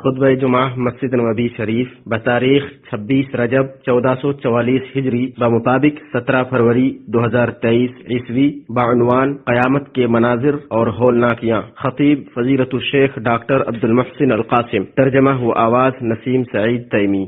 خطبہ جمعہ مسجد نبوی شریف بتاریخ 26 رجب 1444 ہجری بمطابق 17 فروری 2023 عیسوی بعنوان قیامت کے مناظر اور ہولناکیاں، خطیب فضیلت الشیخ ڈاکٹر عبد المحسن القاسم، ترجمہ و آواز نسیم سعید تیمی۔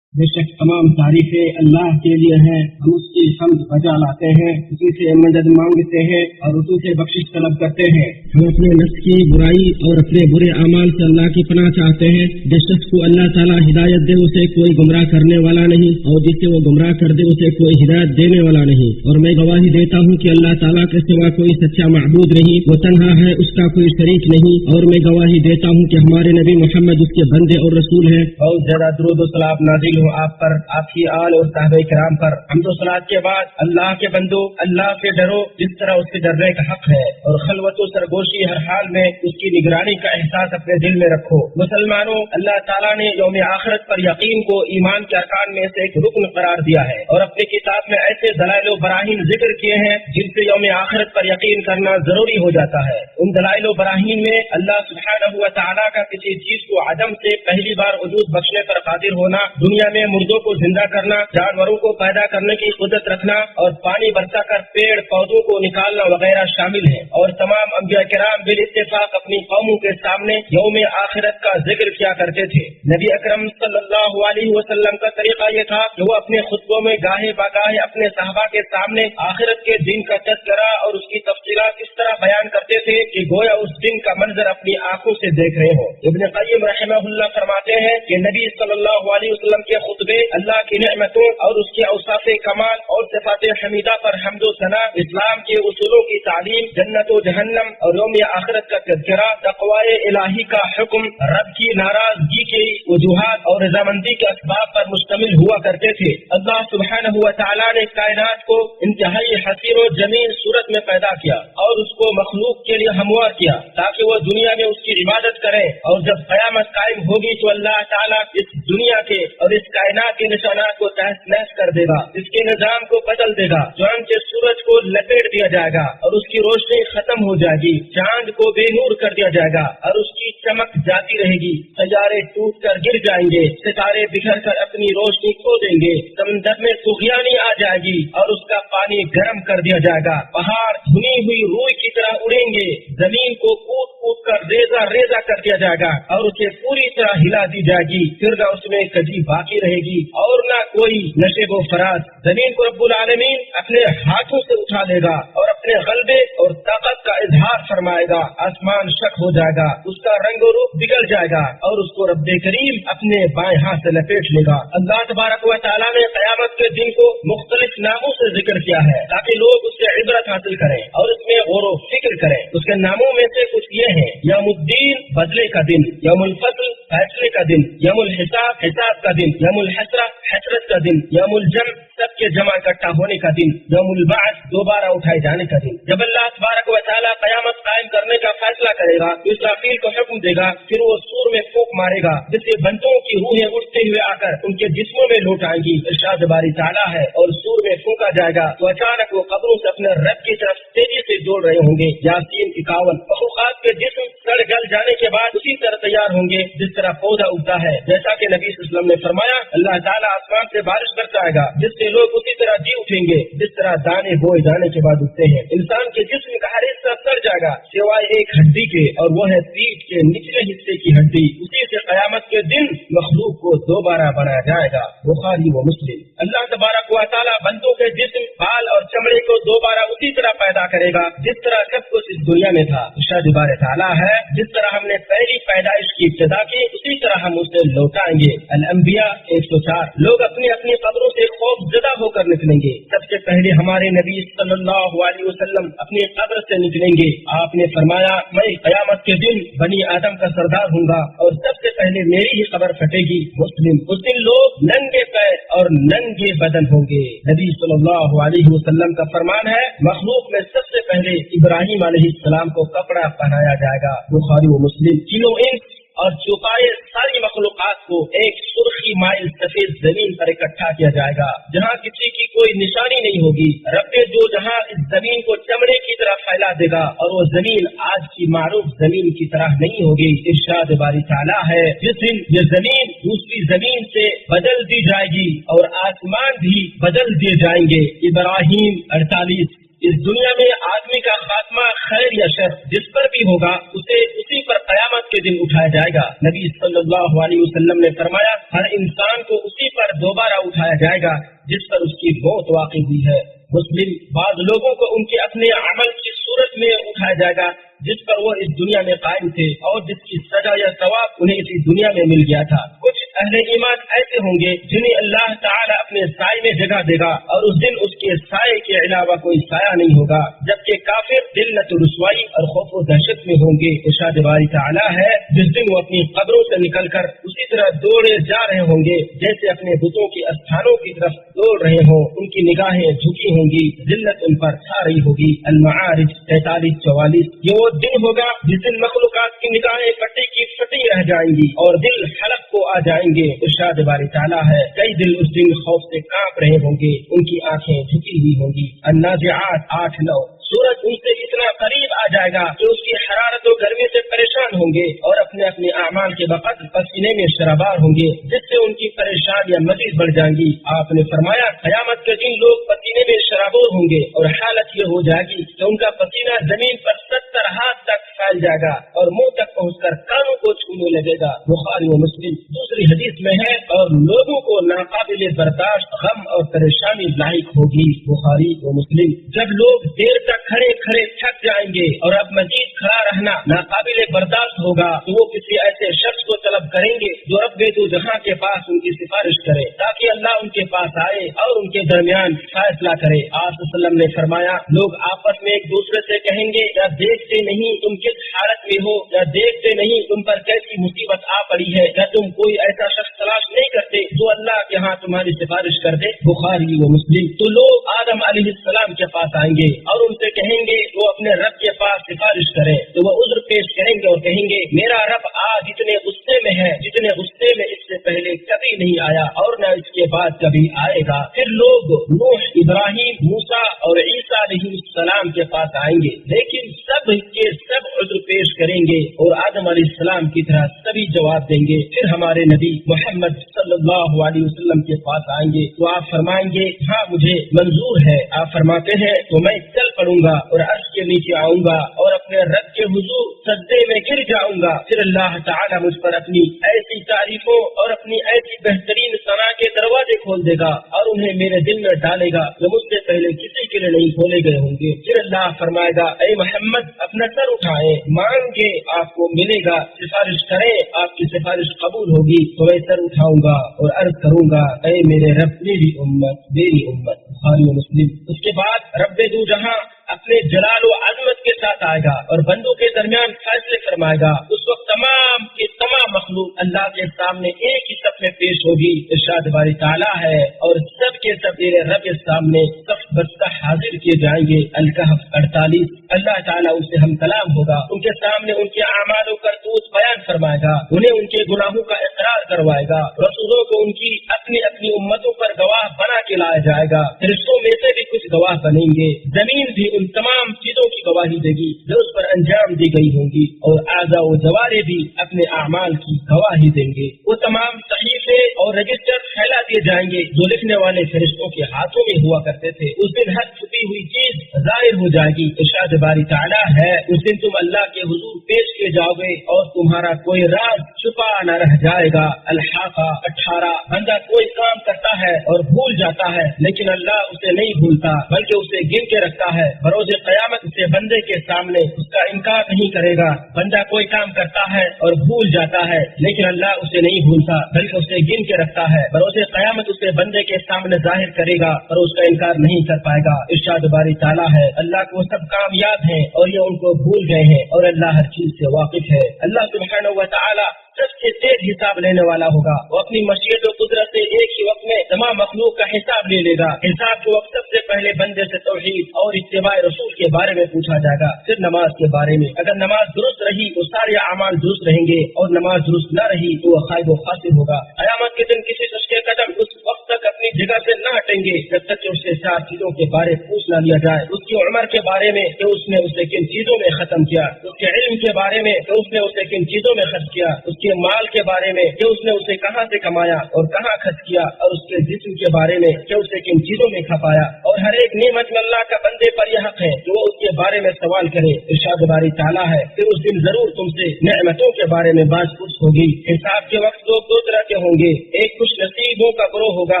بے شک تمام تعریفیں اللہ کے لیے ہیں، ہم اس کی حمد بجا لاتے ہیں، اسی سے مدد مانگتے ہیں اور اسی سے بخشش طلب کرتے ہیں۔ ہم اپنے نفس کی برائی اور اپنے برے اعمال سے اللہ کی پناہ چاہتے ہیں۔ جس شخص کو اللہ تعالیٰ ہدایت دے اسے کوئی گمراہ کرنے والا نہیں، اور جسے وہ گمراہ کر دے اسے کوئی ہدایت دینے والا نہیں۔ اور میں گواہی دیتا ہوں کہ اللہ تعالیٰ کے سوا کوئی سچا معبود نہیں، وہ تنہا ہے، اس کا کوئی شریک نہیں۔ اور میں گواہی دیتا ہوں کہ ہمارے نبی محمد اس کے بندے اور رسول ہیں۔ بہت زیادہ درود و سلام نازل ہو آپ پر، آپ کی آل اور صحابہ کرام پر۔ حمد و صلوات کے بعد اللہ کے بندو، اللہ سے ڈرو جس طرح اس سے ڈرنے کا حق ہے، اور خلوت و سرگوشی ہر حال میں اس کی نگرانی کا احساس اپنے دل میں رکھو۔ مسلمانوں، اللہ تعالیٰ نے یوم آخرت پر یقین کو ایمان کے ارکان میں سے ایک رکن قرار دیا ہے، اور اپنی کتاب میں ایسے دلائل و براہین ذکر کیے ہیں جن سے یوم آخرت پر یقین کرنا ضروری ہو جاتا ہے۔ ان دلائل و براہین میں اللہ سبحانہ و تعالیٰ کا کسی چیز کو عدم سے پہلی بار وجود بخشنے پر قادر ہونا، دنیا میں مردوں کو زندہ کرنا، جانوروں کو پیدا کرنے کی قدرت رکھنا، اور پانی برسا کر پیڑ پودوں کو نکالنا وغیرہ شامل ہے۔ اور تمام انبیاء کرام بالاتفاق اپنی قوموں کے سامنے یوم آخرت کا ذکر کیا کرتے تھے۔ نبی اکرم صلی اللہ علیہ وسلم کا طریقہ یہ تھا کہ وہ اپنے خطبوں میں گاہے بگاہے اپنے صحابہ کے سامنے آخرت کے دن کا تذکرہ اور اس کی تفصیلات اس طرح بیان کرتے تھے کہ گویا اس دن کا منظر اپنی آنکھوں سے دیکھ رہے ہوں۔ ابن قیم رحمہ اللہ فرماتے ہیں کہ نبی صلی اللہ علیہ وسلم کے خطبے اللہ کی نعمتوں اور اس کے اوصاف کمال اور صفات حمیدہ پر حمد و ثنا، اسلام کے اصولوں کی تعلیم، جنت و جہنم اور یوم آخرت کا تذکرہ، تقوی الہی کا حکم، رب کی ناراضگی کی وجوہات اور رضامندی کے اسباب پر مشتمل ہوا کرتے تھے۔ اللہ سبحانہ و تعالیٰ نے کائنات کو انتہائی حسین و جمیل صورت میں پیدا کیا اور اس کو مخلوق کے لیے ہموار کیا تاکہ وہ دنیا میں اس کی عبادت کرے، اور جب قیامت قائم ہوگی تو اللہ تعالیٰ اس دنیا کے اور اس کائنات کے نشانات کو تہس نہس کر دے گا، اس کے نظام کو بدل دے گا۔ چنانچہ سورج کو لپیٹ دیا جائے گا اور اس کی روشنی ختم ہو جائے گی، چاند کو بے نور کر دیا جائے گا اور اس کی چمک جاتی رہے گی، سیارے ٹوٹ کر گر جائیں گے، ستارے بکھر کر اپنی روشنی کھو دیں گے، سمندر میں طغیانی آ جائے گی اور اس کا پانی گرم کر دیا جائے گا، پہاڑ بھنی ہوئی روئی کی طرح اڑیں گے، زمین کو کود کود کر ریزہ ریزہ کر دیا جائے گا اور اسے پوری طرح ہلا دی جائے گی، پھر نہ اس میں کجی باقی رہے گی اور نہ کوئی نشیب و فراز۔ زمین کو رب العالمین اپنے ہاتھوں سے اٹھا لے گا اور اپنے غلبے اور طاقت کا اظہار فرمائے گا، آسمان شک ہو جائے گا، اس کا رنگ و روپ بگڑ جائے گا اور اس کو رب کریم اپنے بائیں ہاتھ سے لپیٹ لے گا۔ اللہ تبارک و تعالیٰ نے قیامت کے دن کو مختلف ناموں سے ذکر کیا ہے تاکہ لوگ اس سے عبرت حاصل کریں اور اس میں غور و فکر کریں۔ اس کے ناموں میں سے کچھ یہ ہیں: یوم الدین بدلے کا دن، یوم الفصل فیصلے کا دن، یوم الحساب حساب کا دن، یوم الحسرہ حسرت کا دن، یوم الجمع سب کے جمع اکٹھا ہونے کا دن، یوم البعث دوبارہ اٹھائے جانے کا دن۔ جب اللہ تبارک و تعالیٰ قیامت قائم کرنے کا فیصلہ کرے گا تو اسرافیل کو حکم دے گا، پھر وہ سور میں پھونک مارے گا جس سے بندوں کی روحیں اٹھتے ہوئے آ کر ان کے جسموں میں لوٹ آئیں گی۔ ارشاد باری تعالیٰ ہے، اور سور میں پھونکا جائے گا تو اچانک وہ قبروں سے اپنے رب کی طرف تیزی سے دوڑ رہے ہوں گے۔ یاسین 51۔ مخلوقات کے جسم سڑ گل جانے کے بعد اسی طرح تیار ہوں گے جس طرح پودا اگتا ہے، جیسا کہ نبی صلی اللہ علیہ وسلم نے فرمایا، اللہ تعالیٰ آسمان سے بارش برسائے گا جس سے لوگ اسی طرح جی اٹھیں گے جس طرح دانے بوئے جانے کے بعد اٹھتے ہیں۔ انسان کے جسم کا ہر حصہ سڑ جائے گا سوائے ایک ہڈی کے، اور وہ ہے پیٹھ کے نچلے حصے کی ہڈی، اسی سے قیامت کے دن مخلوق کو دوبارہ بنایا جائے گا۔ بخاری و مسلم۔ اللہ تبارک و تعالیٰ بندوں کے جسم، بال اور چمڑے کو دوبارہ اسی طرح پیدا کرے گا جس طرح سب کچھ اس دنیا میں تھا۔ ارشاد باری تعالیٰ ہے، جس طرح ہم نے پہلی پیدائش کی ابتدا کی اسی طرح ہم اسے لوٹائیں گے۔ الانبیاء 104۔ لوگ اپنی اپنی قبروں سے خوف زدہ ہو کر نکلیں گے۔ سب سے پہلے ہمارے نبی صلی اللہ علیہ وسلم اپنی قبر سے نکلیں گے۔ آپ نے فرمایا، میں قیامت کے دن بنی آدم کا سردار ہوں گا اور سب سے پہلے میری ہی قبر پھٹے گی۔ مسلم۔ اس دن لوگ ننگے پیر اور ننگے بدن ہوں گے۔ نبی صلی اللہ علیہ وسلم کا فرمان ہے، مخلوق میں سب سے پہلے ابراہیم علیہ السلام کو کپڑا پہنایا جائے گا۔ بخاری و مسلم۔ جنوں انس اور چوپائے ساری مخلوقات को एक सुर्खी माइल सफेद जमीन पर इकट्ठा किया जाएगा, जहाँ किसी की कोई निशानी नहीं होगी। रब जो जहाँ इस जमीन को चमड़े की तरह फैला देगा और वो जमीन आज की मारूफ जमीन की तरह नहीं होगी। इरशाद बारी ताला है, जिस दिन ये जमीन दूसरी जमीन से बदल दी जाएगी और आसमान भी बदल दिए जाएंगे। इब्राहिम 48। इस दुनिया में आदमी का खात्मा खैर या शर जिस पर भी होगा उसे उसी पर कयामत के दिन उठाया जाएगा। नबी सल्लल्लाहु अलैहि वसल्लम ने फरमाया, हर इंसान को उसी पर दोबारा उठाया जाएगा जिस पर उसकी मौत वाक़ई हुई है। मुस्लिम, बाद लोगों को उनके अपने अमल की सूरत में उठाया जाएगा जिस पर वो इस दुनिया में कायम थे और जिसकी सजा या सवाब उन्हें इसी दुनिया में मिल गया था। कुछ अहले ईमान ऐसे होंगे जिन्हें अल्लाह ताला अपने साए में जगह देगा और उस दिन उसके साए के अलावा कोई साया नहीं होगा, जबकि काफिर दिल्लत रुसवाई और खौफ व दहशत में होंगे। इरशाद बारी ताला है, जिस दिन वो अपनी कब्रों से निकलकर उसी तरह दौड़े जा रहे होंगे जैसे अपने बुतों के स्थानों की तरफ दौड़ रहे हों। उनकी निगाहें झुकी होंगी, जिल्लत उन पर छा रही होगी। अल-माआरिज 43-44। ये वो दिन होगा जिस दिन मखलूकात की निगाहें फटी की फटी रह जाएंगी और दिल हलक को आ जाएंगे। इरशाद बारी ताला है, कई दिल उस दिन खौफ से कांप रहे होंगे, उनकी आंखें झुकी हुई होंगी। अन्नाज़िआत 8-9। सूरज उनसे इतना करीब आ जाएगा कि उसकी हरारत और गर्मी से परेशान होंगे और अपने अपने अमाल के वक़्त पसीने में शराबार होंगे, जिससे उनकी परेशानियां मजीद बढ़ जाएंगी। आपने फरमाया, क़यामत के दिन लोग पसीने में शराबोर होंगे और हालत ये हो जाएगी कि उनका पसीना जमीन पर 70 हाथ तक फैल जाएगा और मुंह तक पहुंचकर कानों को छूने लगेगा। बुखारी व मुस्लिम। दूसरी हदीस में है, और लोगों को नाकाबिले बर्दाश्त गम और परेशानी लायक होगी। बुखारी व मुस्लिम। जब लोग देर तक खड़े खड़े थक जाएंगे और अब मजीद खड़ा रहना नाकाबिले बर्दाश्त होगा, तो वो किसी ऐसे शख्स को तलब करेंगे जो रब्बे दो जहां के पास उनकी सिफारिश करे, ताकि अल्लाह उनके पास आए और उनके दरमियान फैसला करे। आप सल्लम ने फरमाया, लोग आपस में एक दूसरे से कहेंगे, या देखते नहीं तुम किस हालत में हो, या देखते नहीं तुम पर कैसी मुसीबत आ पड़ी है, या तुम कोई ऐसा शख्स तलाश नहीं करते जो अल्लाह के यहाँ तुम्हारी सिफारिश कर दे। बुखारी व मुस्लिम। तो लोग आदम अलैहिस्सलाम के पास आएंगे और उनसे कहेंगे वो अपने रब के पास सिफारिश करे, तो वो उज्र पेश करेंगे और कहेंगे, मेरा रब आज इतने गुस्से में है जितने गुस्से में इससे पहले कभी नहीं आया और न इसके बाद कभी आएगा। फिर लोग नूह, इब्राहिम, मूसा और ईसा अलैहिस्सलाम के पास आएंगे, लेकिन सब के सब उज्र पेश करेंगे और आदम अलैहिस्सलाम की तरह सभी जवाब देंगे। फिर हमारे नबी मोहम्मद सल्लल्लाहु अलैहि वसल्लम के पास आएंगे, तो आप फरमाएंगे, हाँ मुझे मंजूर है। आप फरमाते हैं, तो मैं चल पड़ूंगा और अर्श के नीचे आऊंगा और अपने रब के हुजूर सजदे में गिर जाऊंगा। फिर अल्लाह ताला मुझ पर अपनी ऐसी तारीफों और अपनी ऐसी बेहतरीन सना के दरवाजे खोल देगा और उन्हें मेरे दिल में डालेगा जो मुझसे पहले किसी के लिए नहीं खोले गए होंगे। फिर अल्लाह फरमाएगा, ऐ मोहम्मद अपना सर उठाए, मांगे आपको मिलेगा, सिफारिश करें आपकी सिफारिश कबूल होगी। तो मैं सर उठाऊंगा और अर्ज करूंगा, ऐ मेरे रब मेरी उम्मत मेरी उम्मत। बुखारी व मुस्लिम। उसके बाद रब्बे दू जहां अपने जलाल व अज़मत के साथ आएगा और बंदों के दरमियान फैसले फरमाएगा। उस वक्त तमाम के तमाम मखलूक अल्लाह के सामने एक ही सफ में पेश होगी। इरशाद बारी ताला है, और सब के सब मेरे रब के सामने सफ बस्ता हाजिर किए जाएंगे। अल-कहफ 48। अल्लाह ताला उनसे हम कलाम होगा, उनके सामने उनके आमाल और करतूत बयान फरमाएगा, उन्हें उनके गुनाहों का इकरार करवाएगा। रसूलों को उनकी अपनी अपनी उम्मतों पर गवाह बना के लाया जाएगा। फरिश्तों में से भी कुछ गवाह बनेंगे। जमीन भी उन तमाम चीजों की गवाही देगी जो उस पर अंजाम दी गई होंगी, और आज़ा व जवारे भी अपने आमाल की गवाही देंगे। वो तमाम सहीफे और रजिस्टर फैला दिए जाएंगे जो लिखने वाले फरिश्तों के हाथों में हुआ करते थे। उस दिन हर छुपी हुई चीज जाहिर हो जाएगी। इरशाद बारी ताला है, उस दिन तुम अल्लाह के हुजूर पेश किए जाओगे और तुम्हारा कोई राज छुपा न रह जाएगा। अल-हाक़ा 18। बंदा कोई काम करता है और भूल जाता है, लेकिन अल्लाह उसे नहीं भूलता बल्कि उसे गिन के रखता है। बरोज़े क़यामत से बंदे के सामने उसका इनकार नहीं करेगा। बंदा कोई काम करता है और भूल जाता है, लेकिन अल्लाह उसे नहीं भूलता बल्कि उसे गिन के रखता है। बरोज़े क़यामत उसे बंदे के सामने जाहिर करेगा और उसका इनकार नहीं कर पाएगा। इरशाद बारी ताला है, अल्लाह को सब कामयाब याद हैं और ये उनको भूल गए हैं और अल्लाह हर चीज से वाकिफ है। अल्लाह सुब्हानहू व तआला सबसे तेज हिसाब लेने वाला होगा। वो अपनी मशीयत और कुदरत से एक ही वक्त में तमाम मखलूक का हिसाब ले लेगा। हिसाब के वक्त सबसे पहले बंदे से तौहीद और इत्तिबाए रसूल के बारे में पूछा जाएगा, फिर नमाज के बारे में। अगर नमाज दुरुस्त रही तो सारे अमाल दुरुस्त रहेंगे और नमाज दुरुस्त न रही तो वह खाइब व खासिर होगा। कयामत के दिन किसी शख्स के कदम उस वक्त तक अपनी जगह से न हटेंगे जब तक कि उससे 4 चीजों के बारे पूछ न लिया जाए। उसकी उम्र के बारे में कि उसने उसे किन चीजों में खत्म किया, उसके इल्म के बारे में कि उसने उसे किन चीजों में खर्च किया, उसके माल के बारे में कि उसने उसे कहां से कमाया और कहां खर्च किया, और उसके जिस्म के बारे में कि उसे किन चीजों में खपाया। और हर एक नेमत में अल्लाह का बंदे पर यह हक है कि वो उसके बारे में सवाल करे। इरशाद बारी ताला है, फिर उस दिन जरूर तुमसे नेमतों के बारे में बात पूछ होगी। हिसाब के वक्त लोग 2 तरह के होंगे। एक खुश नसीबों का गिरोह होगा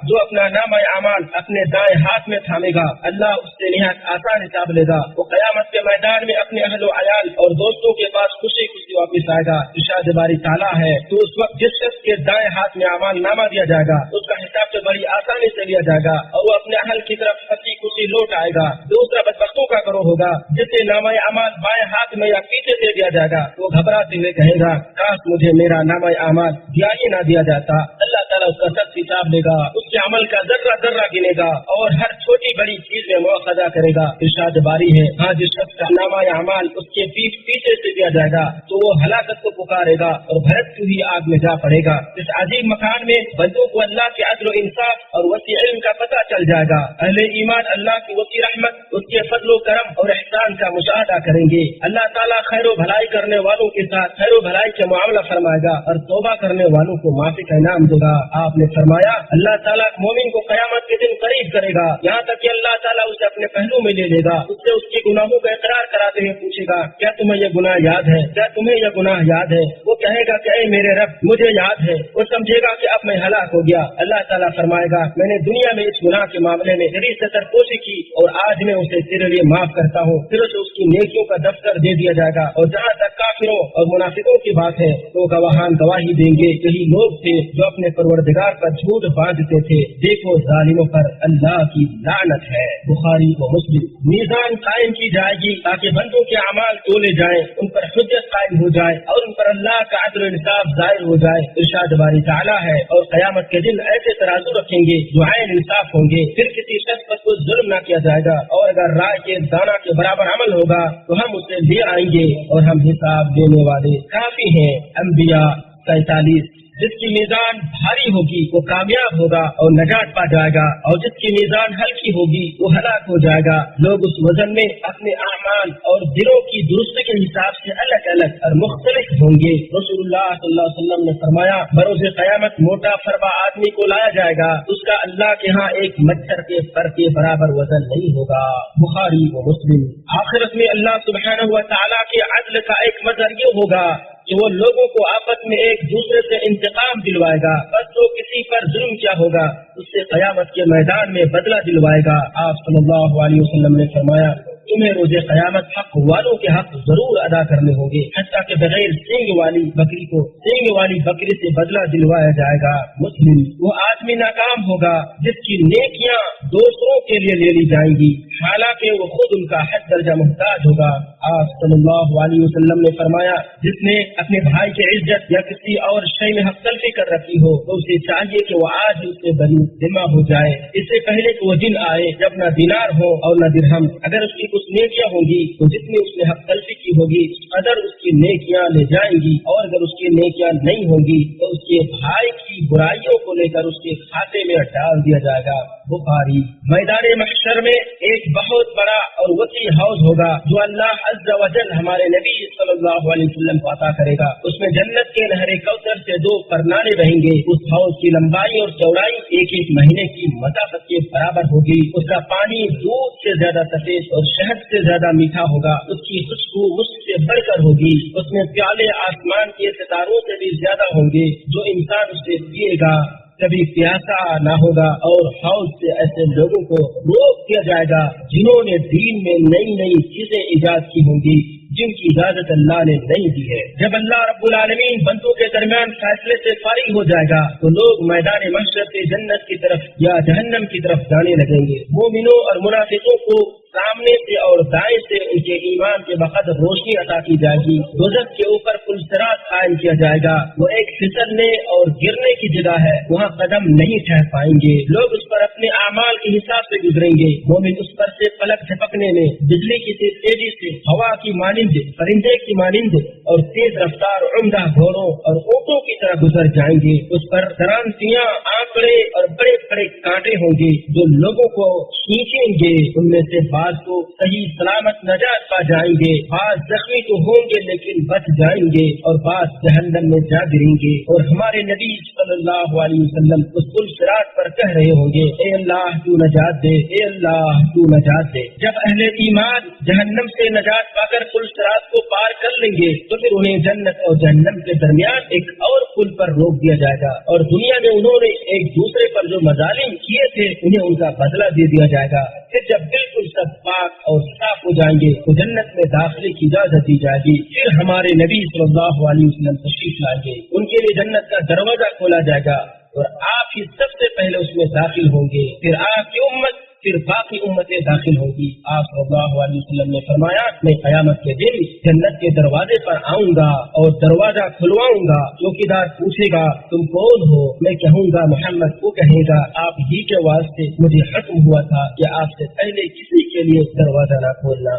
जो अपना नामा अमाल अपने दाएं हाथ में थामेगा। अल्लाह उससे निहायत आसान हिसाब लेगा। वो कयामत के मैदान में अपने अहलो अयाल और दोस्तों के पास खुशी खुशी वापिस आएगा। इरशाद बारी ताला है, तो उस वक्त जिस शख्स के दाएं हाथ में अमाल नामा दिया जाएगा उसका हिसाब तो बड़ी आसानी से लिया जाएगा और वो अपने अहल की तरफ हंसी खुशी लौट आएगा। दूसरा बदबख्तों का गिरोह होगा जिसे नामा अमाल बाएं हाथ में या पीछे दे दिया जाएगा। वो घबराते हुए कहेगा, काश मुझे मेरा नामा अमाल दिया ही ना दिया जाता। अल्लाह ताला उसका सख्त हिसाब लेगा, उसके अमल का जर्रा जर्रा गिनेगा और हर छोटी बड़ी चीज में मुआखजा करेगा। इरशाद बारी है, हाँ जिस शख्स का नामा अमाल उसके पीठ पीछे से दिया जाएगा तो वो हलाकत को पुकारेगा और भड़कती हुई आग में जा पड़ेगा। इस अजीब मकान में बंदों को अल्लाह के अदल व इंसाफ और वसी इल्म का पता चल जाएगा। अहले ईमान अल्लाह की वसी रहमत, उसके फजलो करम और एहसान का मुशाहदा करेंगे। अल्लाह ताला खैर भलाई करने वालों के साथ खैर भलाई का मामला फरमाएगा और तौबा करने वालों को माफी का इनाम देगा। आपने फरमाया अल्लाह ताला मोमिन को कयामत के दिन करीब करेगा, यहाँ तक कि अल्लाह ताला उसे अपने पहलू में ले लेगा। उससे उसके गुनाहों का इकरार कराते हुए पूछेगा, क्या तुम्हें यह गुनाह याद है? क्या तुम्हें यह गुनाह याद है? वो कहेगा कि ऐ मेरे रब मुझे याद है। वो समझेगा कि अब मैं हलाक हो गया। अल्लाह ताला फरमाएगा, मैंने दुनिया में इस गुनाह के मामले में तेरी सतरपोशी की और आज मैं उसे तेरे लिए माफ करता हूँ। फिर उसे उसकी नेकियों का दफ्तर दे दिया जाएगा। और जहाँ तक काफिरों और मुनाफिकों की बात है तो गवाहान गवाही देंगे, यही लोग थे जो अपने परवरदिगार पर झूठ बांधते थे। देखो जालिमों पर अल्लाह की लानत है। बुखारी व मुस्लिम। मीजान कायम की जाएगी ताकि बंदों के अमाल तोले जाए, उन पर हुज्जत कायम हो जाए और उन पर अल्लाह का अदल इंसाफ जाहिर हो जाए। इरशाद बारी ताला है, और कयामत के दिन ऐसे तराजू रखेंगे जो आयन इंसाफ होंगे। फिर किसी शख्स पर कोई जुल्म न किया जाएगा और अगर राय के दाना के बराबर अमल होगा तो हम उसे ले आएंगे और हम हिसाब देने वाले काफी हैं। अंबिया 47। जिसकी मीजान भारी होगी वो कामयाब होगा और नजात पा जाएगा, और जिसकी मीजान हल्की होगी वो हलाक हो जाएगा। लोग उस वजन में अपने आमाल और दिलों की दुरुस्ती के हिसाब से अलग अलग और मुख्तलिफ होंगे। रसूलुल्लाह सल्लल्लाहु अलैहि वसल्लम ने फरमाया, बरोज़े क़यामत मोटा फरबा आदमी को लाया जाएगा, उसका अल्लाह के यहाँ एक मच्छर के पर के बराबर वजन नहीं होगा। बुखारी व मुस्लिम। आखिरत में अल्लाह सुब्हानहू व तआला के अदल का एक मजहर ये होगा कि वो लोगों को आपस में एक दूसरे से इंतकाम दिलवाएगा। बस जो किसी पर जुल्म किया होगा उससे कयामत के मैदान में बदला दिलवाएगा। आप सल्लल्लाहु अलैहि वसल्लम ने फरमाया, तुम्हें रोजे कयामत हक वालों के हक जरूर अदा करने होंगे, हत्ता के बगैर सींग वाली बकरी को सींग वाली बकरी से बदला दिलवाया जाएगा। मुस्लिम। वो आदमी नाकाम होगा जिसकी नेकियां दूसरों के लिए ले ली जाएंगी, हालांकि वो खुद उनका हद दर्जा मुहताज होगा। आप सल्लल्लाहु अलैहि वसल्लम ने फरमाया, जिसने अपने भाई की इज्जत या किसी और शय में हक तलफी कर रखी हो तो उसे चाहिए कि वो आज ही उससे बरी जिम्मा हो जाए, इससे पहले कि वो दिन आए जब न दिनार हो और न दिरहम। अगर उसकी कुछ नेकियां होंगी तो जितनी उसने हक तलफी की होगी अगर उसकी नेकियां ले जाएंगी, और अगर उसकी नेकियां नहीं होंगी तो उसके भाई की बुराइयों को लेकर उसके खाते में डाल दिया जाएगा। बुखारी। मैदान महशर में एक बहुत बड़ा और वसी हौज होगा जो अल्लाह अज़्ज़ व जल हमारे नबी सल्लल्लाहु अलैहि वसल्लम को अता करेगा। उसमें जन्नत के नहरे कौसर से 2 परनाने बहेंगे। उस हौज की लंबाई और चौड़ाई 1-1 महीने की मसाफत के बराबर होगी। उसका पानी दूध से ज्यादा सफेद और शहद से ज्यादा मीठा होगा। उसकी खुशबू मुस्क से बढ़कर होगी। उसमें प्याले आसमान के सितारों से भी ज्यादा होंगे। जो इंसान उससे पिएगा कभी प्यासा न होगा। और हौज से ऐसे लोगों को रोक दिया जाएगा जिन्होंने दीन में नई नई चीजें इजाद की होंगी जिनकी इजाजत अल्लाह ने नहीं दी है। जब अल्लाह रब्बुल आलमीन बंदों के दरमियान फैसले से फारिग हो जाएगा तो लोग मैदान महशर से जन्नत की तरफ या जहन्नम की तरफ जाने लगेंगे। मोमिनों और मुनाफिकों को सामने से और दाएं से उनके ईमान के बकदर रोशनी अता की जाएगी। दोज़ख के ऊपर पुल सिरात कायम किया जाएगा। वो एक फिसलने और गिरने की जगह है, वहाँ कदम नहीं ठहर पाएंगे। लोग उस पर अपने आमाल के हिसाब से गुजरेंगे। मोमिन उस पर से पलक झपकने में बिजली की तेजी से, हवा की मानिंद, परिंदे की मानिंद और तेज रफ्तार उम्दा घोड़ों और ऊँटों की तरह गुजर जाएंगे। उस पर दरांतियां, आंकड़े और बड़े बड़े कांटे होंगे जो लोगों को खींचेंगे। उनमें से बाज को सही सलामत नजात पा जाएंगे, बाज जख्मी तो होंगे लेकिन बच जाएंगे और बाज जहन्नम में जा गिरेंगे। और हमारे नबी सल्लल्लाहु अलैहि वसल्लम उस पुल सिरात पर कह रहे होंगे, ए अल्लाह तू नजात दे, ए अल्लाह तू नजात दे। जब अहले ईमान जहन्नम से नजात पाकर पुल सिरात को पार कर लेंगे तो फिर उन्हें जन्नत और जहन्नम के दरमियान एक और पुल पर रोक दिया जाएगा और दुनिया में उन्होंने एक दूसरे पर जो मजालिम किए थे उन्हें उनका बदला दे दिया जाएगा। फिर जब बिल्कुल सब पाक और साफ हो जाएंगे तो जन्नत में दाखिले की इजाजत दी जाएगी। फिर हमारे नबी सल्लल्लाहु अलैहि वसल्लम तशरीफ लाएंगे, उनके लिए जन्नत का दरवाजा खोला जाएगा और आप ही सबसे पहले उसमें दाखिल होंगे। फिर आपकी उम्मत, फिर बाकी उम्मतें दाखिल होंगी। आप सल्लल्लाहु अलैहि वसल्लम ने फरमाया, मैं क़यामत के दिन जन्नत के दरवाजे पर आऊंगा और दरवाजा खुलवाऊंगा। चौकीदार पूछेगा तुम कौन हो? मैं कहूंगा मोहम्मद। वो कहेगा आप ही के वास्ते मुझे हुक्म हुआ था कि आपसे पहले किसी के लिए दरवाजा न खोलना।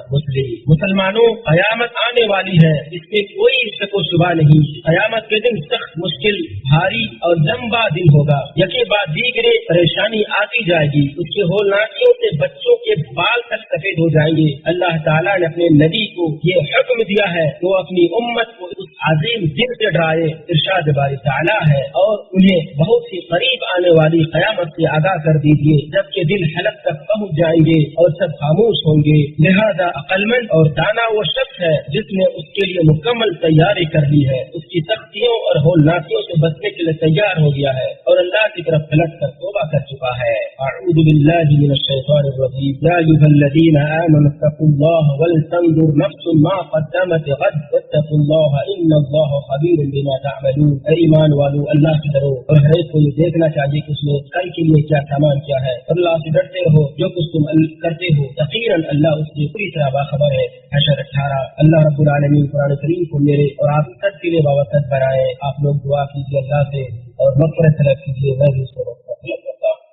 मुसलमानों, क़यामत आने वाली है, इसमें कोई शक व शुबा नहीं। क़यामत के दिन सख्त, मुश्किल, भारी और लंबा दिन होगा। यके बाद दीगरे परेशानी आती जाएगी। उसके होलनाकियों से बच्चों के बाल तक सफेद हो जाएंगे। अल्लाह ताला ने अपने नबी को ये हुक्म दिया है तो अपनी उम्मत को उस अजीम दिन से डराए। इरशाद बारी ताला है, और उन्हें बहुत ही करीब आने वाली क़यामत से आगाह कर दीजिए जबकि दिल हलक तक पहुँच जाएंगे और सब खामोश होंगे। लिहाजा अक्लमंद और दाना वो शख्स है जिसने उसके लिए मुकम्मल तैयारी कर ली है, उसकी सख्तियों और होलनाकियों से बचने के लिए तैयार हो गया है और अल्लाह की तरफ पलट कर तौबा कर चुका है। अऊज़ु बिल्लाहि मिनश शैतानिर रजीम। या अय्युहल्लज़ीना आमनु इत्तक़ुल्लाह वलतंजुर नफ्सुम मा क़द्दमत गद वत्तक़ुल्लाह इन्नल्लाहा ख़बीरुम बिमा तअमलून। ऐ ईमान वालों, अल्लाह से डरो और हर एक को ये देखना चाहिए कि उसने कल के लिए क्या सामान किया है। अल्लाह से डरते रहो, जो कुछ तुम करते हो यकीनन अल्लाह उससे पूरी तरह बाखबर है। हशर 18। अल्लाह रब्बुल आलमीन कुरान करीम को मेरे और आप सब के लिए बावरकत बनाए। आप लोग दुआ कीजिए अल्लाह से और मग़फ़िरत तलब कीजिए। मैं भी उसको तलब करता हूँ।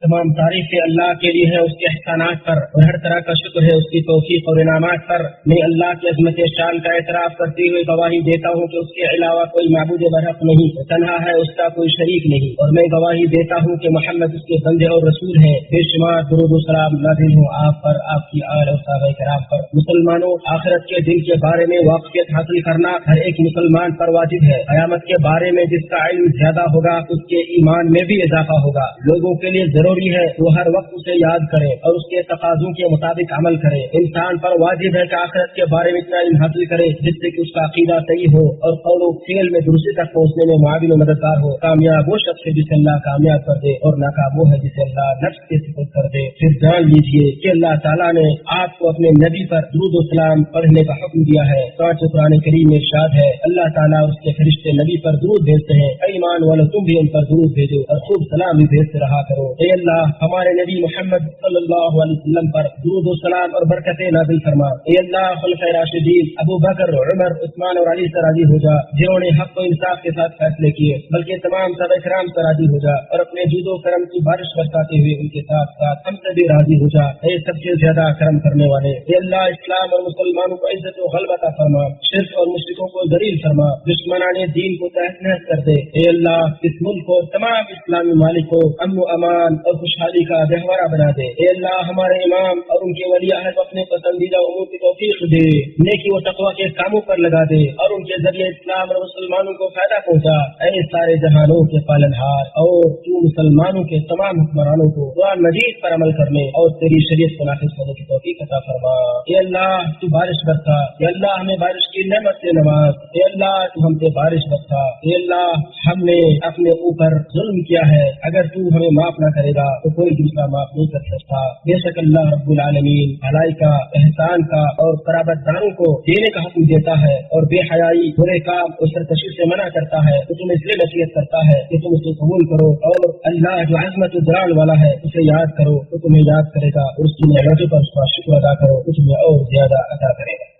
तमाम तारीफें अल्लाह के लिए है, उसके एहसानात पर, और हर तरह का शुक्र है उसकी तौफीक और इनामात पर। मैं अल्लाह की अज़मत शान का एतराफ़ करते हुए गवाही देता हूँ कि उसके अलावा कोई माबूद बरहक नहीं, तन्हा है, उसका कोई शरीक नहीं। और मैं गवाही देता हूँ कि मोहम्मद उसके बंदे और रसूल हैं। बेशुमार दुरूद व सलाम नाज़िल हो आप पर, आपकी आल और सहाबाए किराम पर। मुसलमानों, आखिरत के दिन के बारे में वाक़ियत हासिल करना हर एक मुसलमान पर वाजिब है। क़यामत के बारे में जिसका इल्म ज्यादा होगा उसके ईमान में भी इजाफा होगा। लोगों के लिए जरूरी है वो हर वक्त उसे याद करे और उसके तकाज़ों के मुताबिक अमल करे। इंसान पर वाजिब है कि आखिरत के बारे में इतना इल्म हासिल करे जिससे कि उसका अकीदा सही हो और कौल व फ़िल में दुरुस्ती तक पहुँचने में मुआविन व मददगार हो। कामयाब वो शख्स है जिसे अल्लाह कामयाब कर दे और नाकाम वो है जिसे अल्लाह नफ्स के सिफ़त कर दे। फिर जान लीजिए कि अल्लाह ताला ने आपको अपने नबी पर दुरूद व सलाम पढ़ने का हुक्म दिया है। पांच कुरान करीम में इरशाद है, अल्लाह ताला और उसके फरिश्ते नबी पर दुरूद भेजते हैं। ऐ ईमान वालों, तुम भी उन पर दुरूद भेजो और खूब सलाम भी भेजते रहा करो। ऐ अल्लाह, हमारे नबी मोहम्मद सल्लल्लाहु अलैहि वसल्लम पर दुरूद व सलाम और बरकतें नाज़िल फरमा। ऐ अल्लाह, खुलफ़ाए राशिदीन अबू बकर, उमर, उस्मान और अली से राजी हो जा जिन्होंने हक़ व इंसाफ के साथ फैसले किए, बल्कि तमाम सहाबा किराम से राजी हो जा और अपने जूदो करम की बारिश बरसाते हुए उनके साथ साथ हमसे भी राजी हो जा। ऐ सबसे ज्यादा करम करने वाले, ऐ अल्लाह, इस्लाम और मुसलमानों को इज्जत व ग़लबा अता फरमा, शिर्क और मुश्रिकों को ज़लील फरमा, दुश्मनाने दीन को तहस नहस कर दे। ऐ अल्लाह, इस मुल्क को, तमाम इस्लामी मालिक को अमन व अमान और खुशहाली का गहवरा बना दे। ऐ अल्लाह, हमारे इमाम और उनके वली अहद को अपने पसंदीदा उमूर की तौफीक दे, नेकी व तक़वा के कामों पर लगा दे और उनके जरिए इस्लाम और मुसलमानों को फायदा पहुँचा। ऐ सारे जहानों के पालनहार, और तू मुसलमानों के तमाम हुक्मरानों को कुरान मजीद पर अमल करने और तेरी शरीयत को नाफिज करने की तौफीक अता फरमा। ऐ अल्लाह, तू बारिश बरसा। ऐ अल्लाह, हमें बारिश की नेमत से नवाज। ऐ अल्लाह, तू हम पे बारिश बरसा। ऐ अल्लाह, हमने अपने ऊपर जुल्म किया है, अगर तू हमें माफ न करेगा گا تو کوئی دوسرا معاف نہیں کر سکتا۔ بے شک اللہ رب العالمین بھلائی کا، احسان کا اور قرابت داروں کو دینے کا حکم دیتا ہے، اور بے حیائی، برے کام اور سرکشی سے منع کرتا ہے۔ تو تم اس لیے نصیحت کرتا ہے کہ تم اسے قبول کرو، اور اللہ جو عظمت و جلال والا ہے اسے یاد کرو تو تمہیں یاد کرے گا، اور اس کی نعمتوں پر اس کا شکر ادا کرو تو تمہیں اور زیادہ عطا کرے گا۔